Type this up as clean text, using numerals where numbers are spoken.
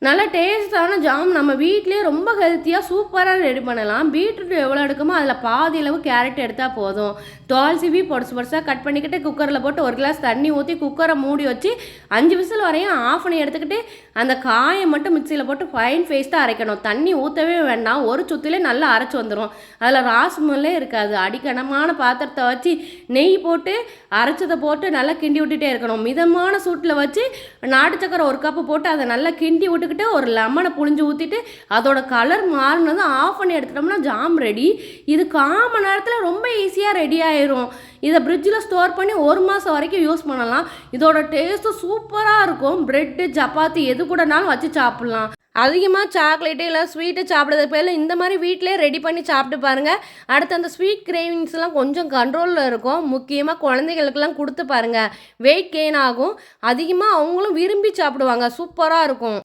நல்ல டேஸ்ட்டான ஜாம் நம்ம வீட்டிலேயே ரொம்ப ஹெல்த்தியாக சூப்பராக ரெடி பண்ணலாம். பீட்ரூட் எவ்வளோ எடுக்குமோ அதில் பாதி அளவு கேரட் எடுத்தால் போதும். தோல் சீவி பொடுசு பொடுசாக கட் பண்ணிக்கிட்டு குக்கரில் போட்டு 1 கிளாஸ் தண்ணி ஊற்றி குக்கரை மூடி வச்சு 5 விசில் வரையும் ஆஃப் பண்ணி எடுத்துக்கிட்டு அந்த காயை மட்டும் மிக்சியில் போட்டு ஃபைன் பேஸ்ட்டாக அரைக்கணும். தண்ணி ஊற்றவே வேண்டாம், ஒரு சுற்றிலே நல்லா அரைச்சி வந்துடும். அதில் ராஸ்மல்லே இருக்காது. அடிக்கனமான பாத்திரத்தை வச்சு நெய் போட்டு அரைச்சதை போட்டு நல்லா கிண்டி விட்டுட்டே இருக்கணும். மிதமான சூட்டில் வச்சு நாட்டு சக்கரை 1 கப்பு போட்டு அதை நல்லா கிண்டி விட்டு ஒரு லெமனை புழிஞ்சு ஊற்றிட்டு அதோட கலர் மாறினதும் ஆஃப் பண்ணி எடுத்துட்டோம்னா ஜாம் ரெடி. இது 1/4 மணி நேரத்தில் ரொம்ப ஈஸியாக ரெடி ஆயிரும். இதை ஃப்ரிட்ஜில் ஸ்டோர் பண்ணி 1 மாதம் வரைக்கும் யூஸ் பண்ணலாம். இதோட டேஸ்ட்டும் சூப்பராக இருக்கும். பிரெட்டு சப்பாத்தி எது கூடனாலும் வச்சு சாப்பிட்லாம். அதிகமாக சாக்லேட்டு இல்லை ஸ்வீட்டு சாப்பிட்றதுக்கு பதில் இந்த மாதிரி வீட்டிலே ரெடி பண்ணி சாப்பிட்டு பாருங்கள். அடுத்து அந்த ஸ்வீட் கிரேவிங்ஸ்லாம் கொஞ்சம் கண்ட்ரோலில் இருக்கும். முக்கியமாக குழந்தைகளுக்கெல்லாம் கொடுத்து பாருங்கள், வெயிட் கெயின் ஆகும். அதிகமாக அவங்களும் விரும்பி சாப்பிடுவாங்க. சூப்பராக இருக்கும்.